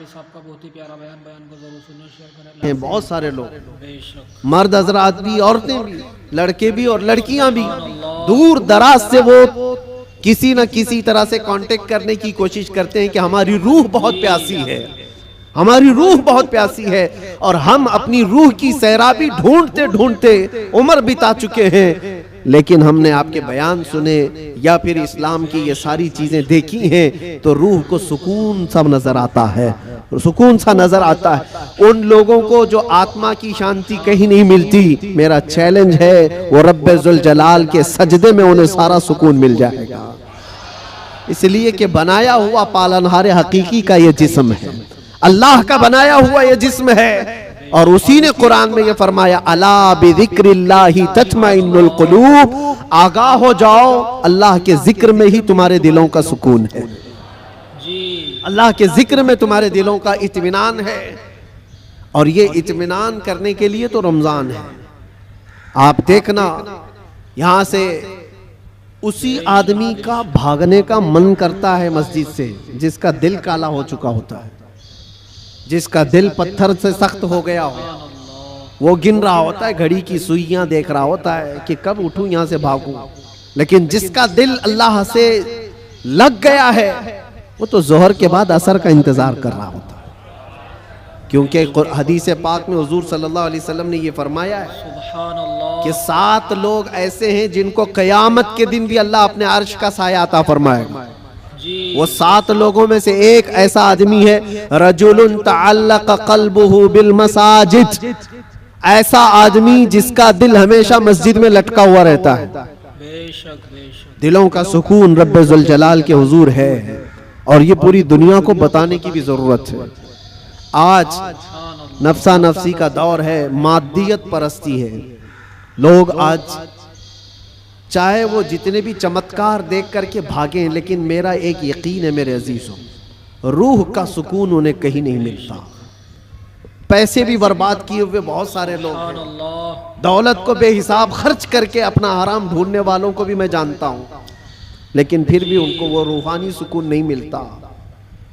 साहब का बहुत ही प्यारा बयान को जरूर सुनिए, शेयर करें। बहुत सारे लोग, मर्द हजरात भी, औरतें भी, लड़के भी और लड़कियां भी, दूर दराज से वो किसी न किसी तरह से कांटेक्ट करने की कोशिश करते हैं कि हमारी रूह बहुत प्यासी है, हमारी रूह बहुत प्यासी है। और हम अपनी रूह की सैराबी ढूंढते ढूंढते उम्र बिता चुके हैं, लेकिन हमने आपके बयान सुने या फिर इस्लाम की ये सारी चीजें देखी हैं तो रूह को सुकून सा नजर आता है, सुकून सा नजर आता है। उन लोगों को जो आत्मा की शांति कहीं नहीं मिलती, मेरा चैलेंज है वो रब्बे जुल जलाल के सजदे में उन्हें सारा सुकून मिल जाएगा। इसलिए कि बनाया हुआ पालनहार हकीकी का ये जिस्म है, अल्लाह का बनाया हुआ ये जिस्म है। और उसी ने कुरान में ये फरमाया, अला बिज़िक्रिल्लाहि तत्मइन्नुल कुलूब, आगाह हो जाओ, अल्लाह के जिक्र में ही तुम्हारे दिलों का सुकून है, अल्लाह के जिक्र में तुम्हारे दिलों का इत्मीनान है। और ये इत्मीनान करने के लिए तो रमजान है। आप देखना, यहां से उसी आदमी का भागने का मन करता है मस्जिद से जिसका दिल काला हो चुका होता है, जिसका दिल पत्थर से सख्त हो गया हो। वो गिन रहा होता है, घड़ी की सुइयां देख रहा होता है कि कब उठूं यहां से भागूं। लेकिन जिसका दिल अल्लाह से लग गया है वो तो जोहर के बाद असर का इंतजार कर रहा होता है, क्योंकि हदीस पाक में हुजूर सल्लल्लाहु अलैहि वसल्लम ने ये फरमाया है कि 7 लोग ऐसे हैं जिनको क़यामत के दिन भी अल्लाह अपने अर्श का साया अता फरमाएगा। वो 7 लोगों में से एक ऐसा आदमी है, रजुलुन तअल्लक़ क़ल्बुहु बिल मसाजिद, ऐसा आदमी जिसका दिल हमेशा मस्जिद में लटका हुआ रहता है। दिलों का सुकून रब्बे जुल जलाल के हुजूर है, और ये पूरी दुनिया को बताने की भी जरूरत है। आज नफ्सा नफ्सी का दौर है, मादियत परस्ती है। लोग आज चाहे वो जितने भी चमत्कार देख करके भागें, लेकिन मेरा एक यकीन है मेरे अजीजों, रूह का सुकून उन्हें कहीं नहीं मिलता। पैसे भी बर्बाद किए हुए बहुत सारे लोग हैं, दौलत को बेहिसाब खर्च करके अपना आराम ढूंढने वालों को भी मैं जानता हूं, लेकिन फिर भी उनको वो रूहानी सुकून नहीं मिलता।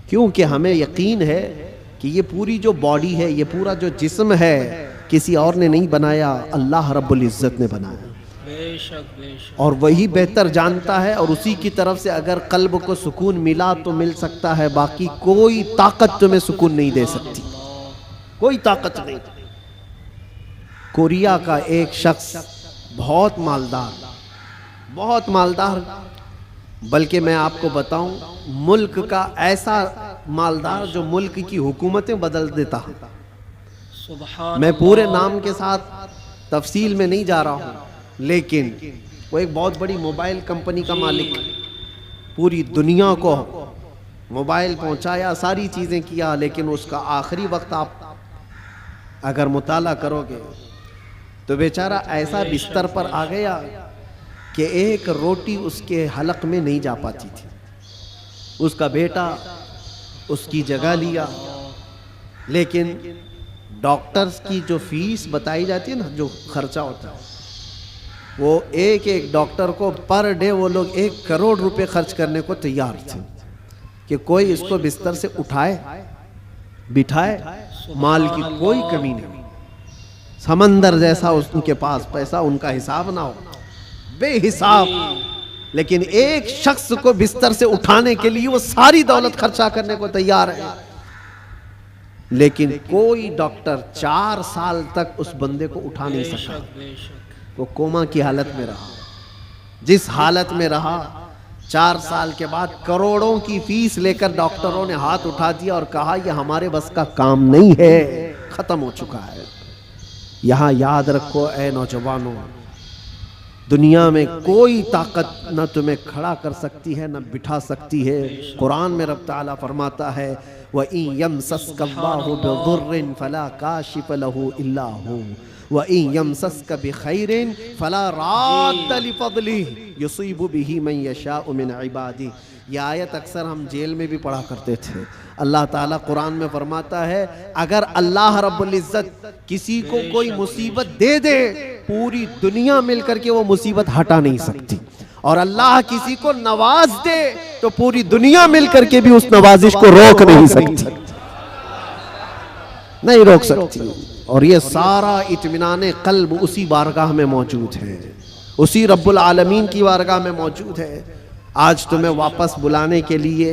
क्योंकि हमें यकीन है कि ये पूरी जो बॉडी है, ये पूरा जो जिस्म है, किसी और ने नहीं बनाया, अल्लाह रब्बुल इज्जत ने बनाया। और वही बेहतर जानता है, और उसी की तरफ से अगर कल्ब को सुकून मिला तो मिल सकता है, बाकी कोई ताकत तुम्हें सुकून नहीं दे सकती, कोई ताकत नहीं। कोरिया का एक शख्स बहुत मालदार, बल्कि मैं आपको बताऊं, मुल्क का ऐसा मालदार जो मुल्क की हुकूमतें बदल देता है। मैं पूरे नाम के साथ तफसील में नहीं जा रहा हूं, लेकिन वो एक बहुत बड़ी मोबाइल कंपनी का मालिक, पूरी दुनिया को मोबाइल पहुंचाया, सारी चीज़ें किया, लेकिन उसका आखिरी वक्त आप अगर मुताला करोगे तो बेचारा ऐसा बिस्तर पर आ गया कि एक रोटी उसके हलक में नहीं जा पाती थी। उसका बेटा उसकी जगह लिया, लेकिन डॉक्टर्स की जो फीस बताई जाती है ना, जो खर्चा होता है, वो एक डॉक्टर को पर डे वो लोग 1 करोड़ रुपए खर्च करने को तैयार थे कि कोई इसको बिस्तर से उठाए बिठाए, माल की कोई कमी नहीं, समंदर जैसा उनके पास पैसा, उनका हिसाब ना हो, बेहिसाब। लेकिन एक शख्स को बिस्तर से उठाने के लिए वो सारी दौलत खर्चा करने को तैयार है, लेकिन कोई डॉक्टर 4 साल तक उस बंदे को उठा नहीं सका। वो कोमा की हालत में रहा, जिस हालत में रहा, 4 साल के बाद करोड़ों की फीस लेकर डॉक्टरों ने हाथ उठा दिया और कहा यह हमारे बस का काम नहीं है, खत्म हो चुका है। यहां याद रखो ऐ नौजवानों, दुनिया में कोई ताकत न तुम्हें खड़ा कर सकती है, न बिठा सकती है। कुरान में रब ताला फरमाता है, व इन यमसस्कल्लाहु बिदुर्रिन फला काशिफ लहू इल्ला हू व इन यमसस्क बिखैरिन फला राद्द लिफज़लिही युसीबु बिही मन यशाउ मिन इबादी। यह आयत अक्सर हम जेल में भी पढ़ा करते थे। अल्लाह ताला कुरान में फरमाता है, अगर अल्लाह रब्बुल इज्जत किसी को कोई मुसीबत दे दे, पूरी दुनिया मिलकर के वो मुसीबत हटा नहीं सकती, और अल्लाह किसी को नवाज दे तो पूरी दुनिया मिलकर के भी उस नवाजिश को रोक नहीं सकती। नहीं रोक सकती। और ये सारा इत्मीनान कल्ब उसी बारगाह में मौजूद है, उसी रब्बुल आलमीन की बारगाह में मौजूद है। आज तुम्हें वापस बुलाने के लिए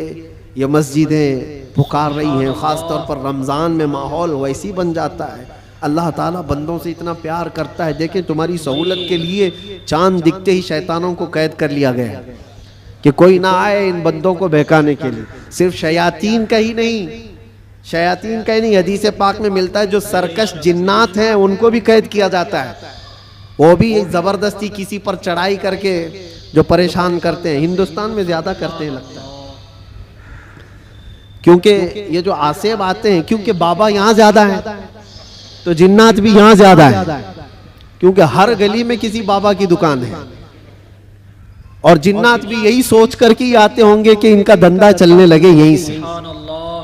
ये मस्जिदें पुकार रही हैं, ख़ास तौर पर रमज़ान में माहौल वैसी बन जाता है। अल्लाह ताला बंदों से इतना प्यार करता है। देखें, तुम्हारी सहूलत के लिए चांद दिखते ही शैतानों को कैद कर लिया गया कि कोई ना आए इन बंदों को बहकाने के लिए। सिर्फ शयातीन का ही नहीं, शयातीन का ही नहीं, हदीस पाक में मिलता है जो सरकश जिन्नात हैं उनको भी कैद किया जाता है। वो भी ज़बरदस्ती किसी पर चढ़ाई करके जो परेशान करते हैं। हिंदुस्तान में ज़्यादा करते हैं लगता है, क्योंकि ये जो आसेब आते हैं, क्योंकि बाबा यहाँ ज़्यादा है तो जिन्नात भी यहाँ ज़्यादा है, क्योंकि हर गली में किसी बाबा की दुकान है। और जिन्नात भी यही सोच करके ही आते होंगे कि इनका धंधा चलने लगे यहीं से।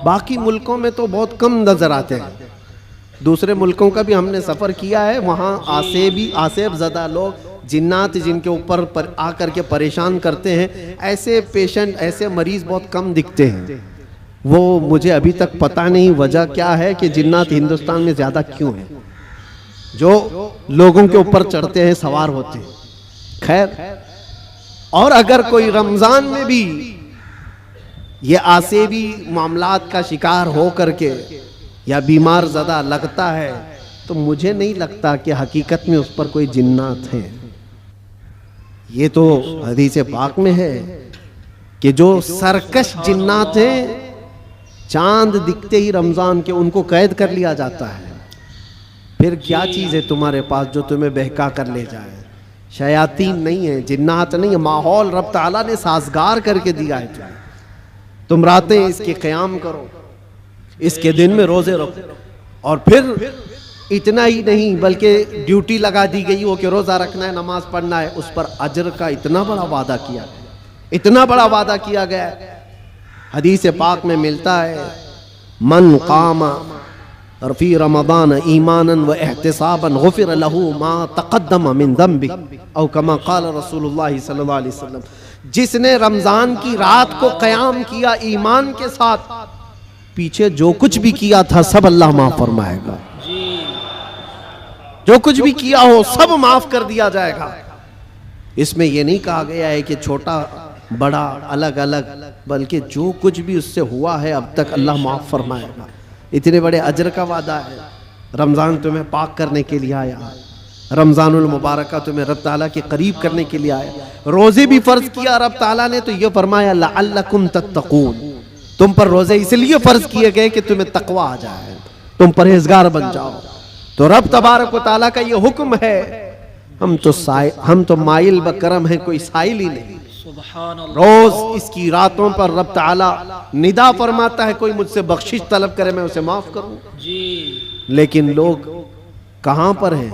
बाकी मुल्कों में तो बहुत कम नजर आते हैं। दूसरे मुल्कों का भी हमने सफ़र किया है, वहाँ आसेब ज़दा लोग, जिन्नात जिनके ऊपर आकर के परेशान करते हैं, ऐसे पेशेंट, ऐसे मरीज़ बहुत कम दिखते हैं। वो मुझे अभी तक पता नहीं वजह क्या है कि जिन्नात हिंदुस्तान में ज़्यादा क्यों है, जो लोगों के ऊपर चढ़ते हैं, सवार होते हैं। खैर, और अगर कोई रमज़ान में भी ये आसेबी मामलात का शिकार हो करके या बीमार ज़दा लगता है, तो मुझे नहीं लगता कि हकीकत में उस पर कोई जिन्नात है। ये तो हदीस पाक में है कि जो सरकश जिन्नात हैं, चांद दिखते ही रमज़ान के उनको कैद कर लिया जाता है। फिर क्या चीज़ है तुम्हारे पास जो तुम्हें बहका कर ले जाए? शयातीन नहीं है, जिन्नात नहीं है, माहौल रब ताला ने साजगार करके दिया है तुम्हें। तुम रातें इसके क़याम करो, इसके दिन में रोज़े रखो। और फिर इतना ही नहीं, बल्कि ड्यूटी लगा दी गई हो कि रोज़ा रखना है, नमाज पढ़ना है, उस पर अजर का इतना बड़ा वादा किया, इतना बड़ा वादा किया गया। हदीस पाक में मिलता है, मन कामा फी रमज़ान ईमानन व एहतिसाबन गुफ़िर लहू मा तक़द्दम मिन ज़ंबि औ कमा क़ाल रसूलुल्लाह सल्लल्लाहु अलैहि वसल्लम। जिसने रमज़ान की रात को क़याम किया ईमान के साथ, पीछे जो कुछ भी किया था सब अल्लाह माफ़ फरमाएगा। जो कुछ भी किया हो सब माफ़ कर दिया जाएगा। इसमें यह नहीं कहा गया है कि छोटा बड़ा अलग अलग, बल्कि जो कुछ भी उससे हुआ है अब तक अल्लाह माफ़ फरमाएगा। इतने बड़े अजर का वादा है। रमज़ान तुम्हें पाक करने के लिए आया, रमज़ानुल मुबारक तुम्हें रब ताला के करीब करने के लिए आया। रोज़े भी फ़र्ज़ किया रब ताला ने, तो ये फरमाया लअल्लकुम तत्तक़ून, तुम पर रोज़े इसलिए फ़र्ज़ किए गए कि तुम्हें तक़वा आ जाए, तुम परहेज़गार बन जाओ। तो रब तबारक व तआला का ये हुक्म है। हम तो माइल ब करम है, कोई साइल ही नहीं। रोज इसकी रातों पर रब ताला निदा फरमाता है, कोई मुझसे बख्शिश तलब करे मैं उसे माफ करूं जी। लेकिन लोग कहां पर हैं?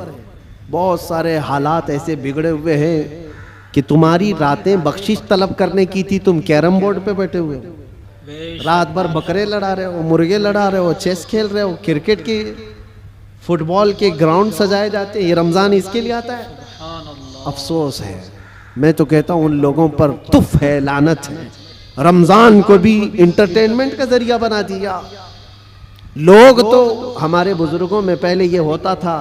बहुत सारे हालात ऐसे बिगड़े हुए हैं कि तुम्हारी रातें बख्शिश तलब करने की थी, तुम कैरम बोर्ड पे बैठे हुए हो, रात भर बकरे लड़ा रहे हो, मुर्गे लड़ा रहे हो, चेस खेल रहे हो, क्रिकेट के फुटबॉल के ग्राउंड सजाए जाते हैं। ये रमजान इसके लिए आता है। अफसोस है, मैं तो कहता हूँ उन लोगों पर तुफ है, लानत है। रमजान को भी इंटरटेनमेंट का जरिया बना दिया। लोग तो हमारे बुजुर्गों में पहले ये होता था,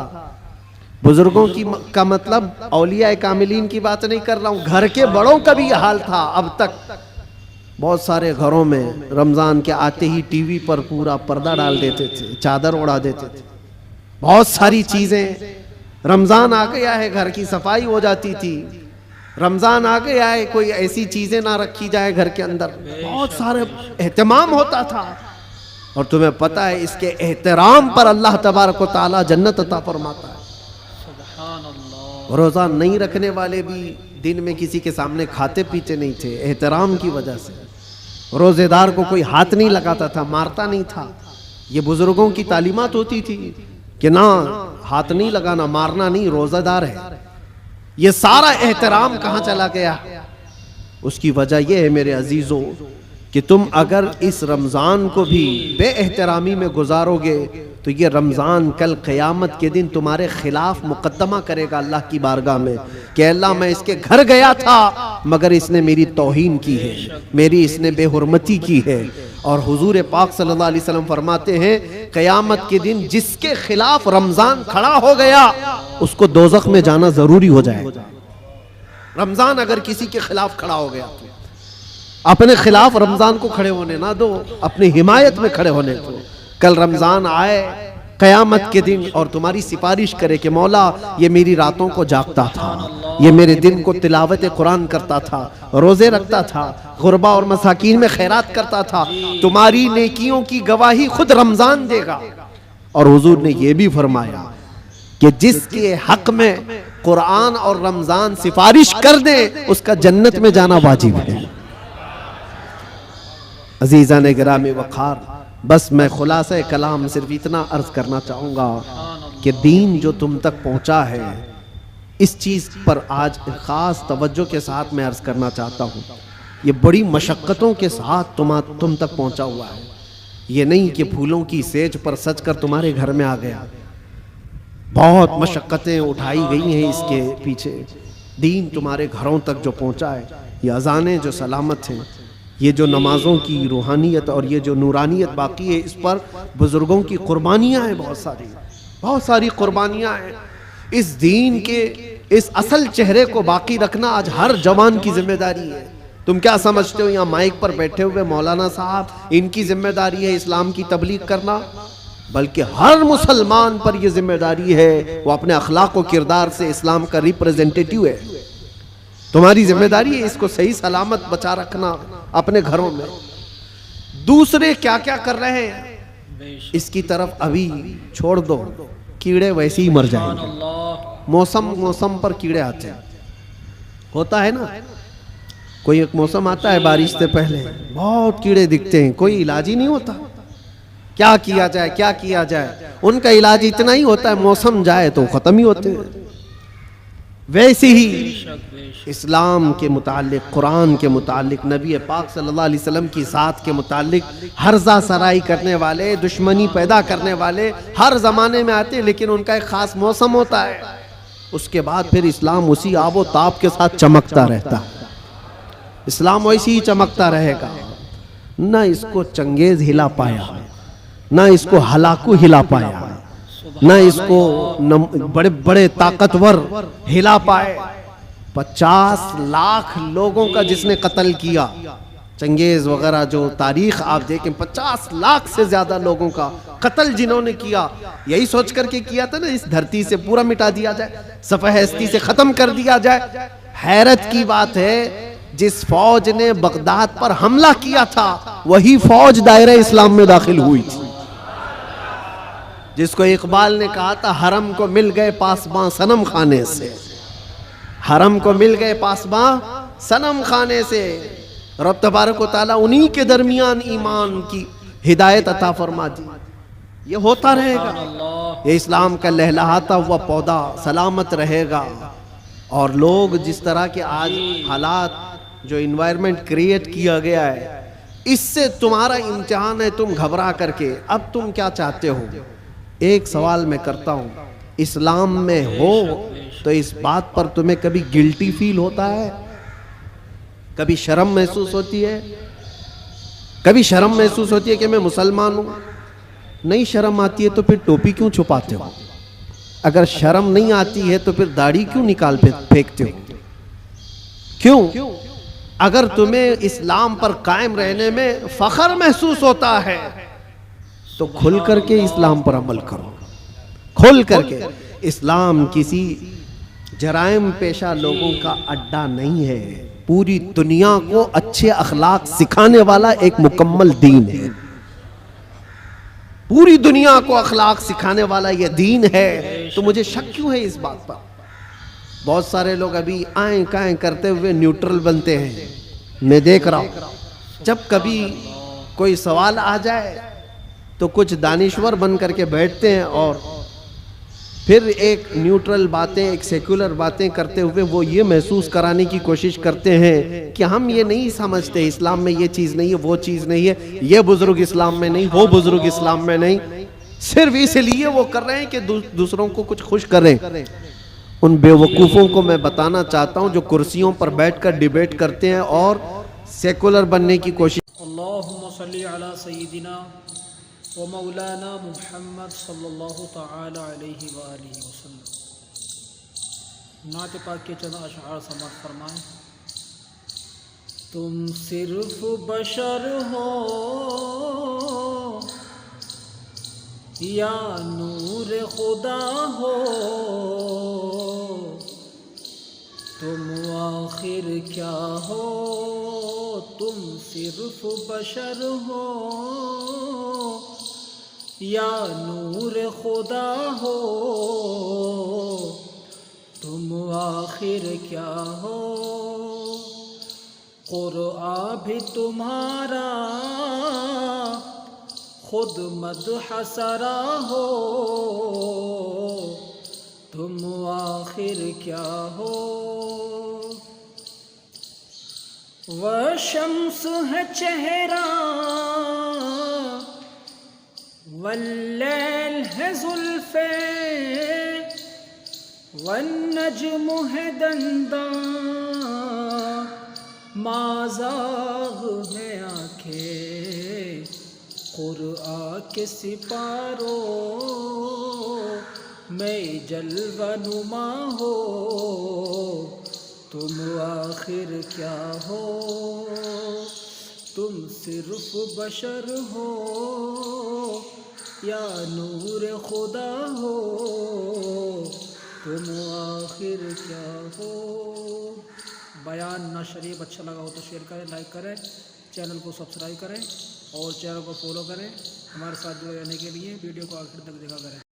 बुजुर्गों की का मतलब औलिया कामिलीन की बात नहीं कर रहा हूँ, घर के बड़ों का भी हाल था। अब तक बहुत सारे घरों में रमजान के आते ही टीवी पर पूरा पर्दा डाल देते थे, चादर उड़ा देते थे। बहुत सारी चीजें, रमजान आ गया है घर की सफाई हो जाती थी, रमजान आ गया है कोई ऐसी चीजें ना रखी जाए घर के अंदर, बहुत सारे एहतमाम होता था। और तुम्हें पता है इसके एहतराम पर अल्लाह तबारक व तआला जन्नत अता फरमाता है। रोजा नहीं रखने वाले भी दिन में किसी के सामने खाते पीते नहीं थे, एहतराम की वजह से। रोजेदार को कोई हाथ नहीं लगाता था, मारता नहीं था। ये बुजुर्गों की तालीमात होती थी कि ना हाथ नहीं लगाना, मारना नहीं, रोजादार है। ये सारा एहतराम कहाँ चला गया? उसकी वजह यह है मेरे अजीजों कि तुम अगर इस रमज़ान को भी बेएहतरामी में गुजारोगे तो ये रमज़ान कल क़यामत के दिन तुम्हारे खिलाफ मुकद्दमा करेगा अल्लाह की बारगाह में कि अल्लाह मैं इसके घर गया था मगर इसने मेरी तौहीन की है, मेरी इसने बेहुरमती की है। और हुजूर पाक सल्लल्लाहु अलैहि वसल्लम फरमाते हैं क़यामत के दिन जिसके खिलाफ रमजान खड़ा हो गया उसको दोज़ख में जाना जरूरी हो जाएगा। रमजान अगर किसी के खिलाफ खड़ा हो गया तो अपने खिलाफ रमजान को खड़े होने ना दो, अपनी हिमायत में खड़े होने दो। कल रमजान आए क़यामत के दिन और तुम्हारी सिफारिश करे कि मौला ये मेरी रातों को जागता था, ये मेरे दिन को तिलावत कुरान करता था, रोजे रखता था, गुरबा और मसाकीन में खैरात करता था, तुम्हारी नेकियों की गवाही खुद रमजान देगा। और हुजूर ने यह भी फरमाया कि जिसके हक में कुरान और रमजान सिफारिश कर दे उसका जन्नत में जाना वाजिब है। अजीज़ान गिरामी वक़ार, बस मैं खुलासा कलाम सिर्फ इतना अर्ज करना चाहूँगा कि दीन जो तुम तक पहुँचा है इस चीज़ पर आज ख़ास तवज्जो के साथ मैं अर्ज करना चाहता हूँ। ये बड़ी मशक्क़तों के साथ तुम तक पहुँचा हुआ है। ये नहीं कि फूलों की सेज पर सज कर तुम्हारे घर में आ गया। बहुत मशक्क़तें उठाई गई हैं इसके पीछे। दीन तुम्हारे घरों तक जो पहुँचा है, ये अज़ानें जो सलामत हैं, ये जो नमाजों की रूहानियत और ये जो नूरानियत बाकी है, इस पर बुजुर्गों की कुर्बानियाँ हैं, बहुत सारी कुर्बानियाँ हैं। इस दीन के इस असल चेहरे को बाकी रखना आज हर जवान की जिम्मेदारी है। तुम क्या समझते हो यहाँ माइक पर बैठे हुए मौलाना साहब इनकी जिम्मेदारी है इस्लाम की तबलीग करना? बल्कि हर मुसलमान पर यह जिम्मेदारी है, वो अपने अखलाक और किरदार से इस्लाम का रिप्रेजेंटेटिव है। तुम्हारी जिम्मेदारी है इसको सही सलामत बचा रखना अपने घरों में। दूसरे क्या क्या कर रहे हैं इसकी तरफ अभी छोड़ दो, कीड़े वैसे ही मर जाएंगे। मौसम पर कीड़े आते हैं, होता है ना, कोई एक मौसम आता है बारिश से पहले बहुत कीड़े दिखते हैं, कोई इलाज ही नहीं होता। क्या किया जाए, उनका इलाज इतना ही होता है मौसम जाए तो खत्म ही होते हैं। वैसे ही इस्लाम के मुतालिक, कुरान के मुतालिक, नबी पाक सल्लल्लाहु अलैहि वसल्लम की ज़ात के मुतालिक हर्जा सराई करने वाले, दुश्मनी पैदा करने वाले हर ज़माने में आते हैं, लेकिन उनका एक ख़ास मौसम होता है। उसके बाद फिर इस्लाम उसी आबो ताब के साथ चमकता रहता है। इस्लाम वैसे ही चमकता रहेगा। ना इसको चंगेज हिला पाया, ना इसको हलाकू हिला पाया, ना इसको बड़े बड़े ताकतवर हिला पाए। 50 लाख लोगों का जिसने कत्ल किया, चंगेज वगैरह जो तारीख आप देखें, 50 लाख से ज्यादा लोगों का कत्ल जिन्होंने किया, यही सोच करके किया था ना इस धरती से पूरा मिटा दिया जाए, सफ़हस्ती से खत्म कर दिया जाए। हैरत की बात है, जिस फौज ने बगदाद पर हमला किया था वही फौज दायरे इस्लाम में दाखिल हुई थी। जिसको इकबाल ने कहा था हरम को मिल गए पासबां सनम खाने से, हरम को मिल गए पासबां सनम खाने से। रब तबारक व तआला उन्हीं के दरमियान ईमान की हिदायत अता फरमा दी। ये होता रहेगा, ये इस्लाम का लहलहाता हुआ पौधा सलामत रहेगा। और लोग जिस तरह के आज हालात, जो इन्वायरमेंट क्रिएट किया गया है, इससे तुम्हारा इम्तिहान है। तुम घबरा करके अब तुम क्या चाहते हो? एक सवाल मैं करता हूँ, इस्लाम में हो तो इस बात पर तुम्हें कभी गिल्टी फील होता है? कभी शर्म महसूस होती है? कभी शर्म महसूस होती है कि मैं मुसलमान हूँ? नहीं शर्म आती है तो फिर टोपी क्यों छुपाते हो? अगर शर्म नहीं आती है तो फिर दाढ़ी क्यों निकाल फेंकते हो? क्यों? अगर तुम्हें इस्लाम पर कायम रहने में फख्र महसूस होता है तो खुल करके इस्लाम पर अमल करो, खुल करके। इस्लाम किसी जराइम पेशा लोगों का अड्डा नहीं है, पूरी दुनिया को अच्छे अखलाक सिखाने वाला एक मुकम्मल दीन है। पूरी दुनिया को अखलाक सिखाने वाला यह दीन है। तो मुझे शक क्यों है इस बात पर? बहुत सारे लोग अभी आए काएं करते हुए न्यूट्रल बनते हैं। मैं देख रहा हूं जब कभी कोई सवाल आ जाए तो कुछ दानिश्वर बन करके बैठते हैं और फिर एक न्यूट्रल बातें, एक सेक्युलर बातें करते हुए वो ये महसूस कराने की कोशिश करते हैं कि हम ये नहीं समझते, इस्लाम में ये चीज़ नहीं है, वो चीज़ नहीं है, ये बुजुर्ग इस्लाम में नहीं, वो बुजुर्ग इस्लाम में नहीं। सिर्फ इसलिए वो कर रहे हैं कि दूसरों को कुछ खुश करें। उन बेवकूफ़ों को मैं बताना चाहता हूँ जो कुर्सियों पर बैठकर डिबेट करते हैं और सेकुलर बनने की कोशिश। सल्ली अला सय्यिदिना व मौलाना मुहम्मद सल्लल्लाहु तआला अलैहि व आलिहि वसल्लम। नात पाक के चंद अशआर समाअत फरमाएं। तुम सिर्फ बशर हो या नूर खुदा हो, तुम आखिर क्या हो, तुम सिर्फ बशर हो या नूर खुदा हो, तुम आखिर क्या हो। कुरआन भी तुम्हारा खुद मदह सरा हो, तुम आखिर क्या हो। वह शम्स है चेहरा, वल्लैल है जुल्फे, वन्नज्मु है दंदा, माज़ाग में आंखें। कुरआन के सिपारों में जलवा नुमा हो, तुम आखिर क्या हो। तुम सिर्फ बशर हो या नूर खुदा हो, तुम आखिर क्या हो। बयान ना शरीफ अच्छा लगा हो तो शेयर करें, लाइक करें, चैनल को सब्सक्राइब करें और चैनल को फॉलो करें। हमारे साथ जुड़े रहने के लिए वीडियो को आखिर तक देखा करें।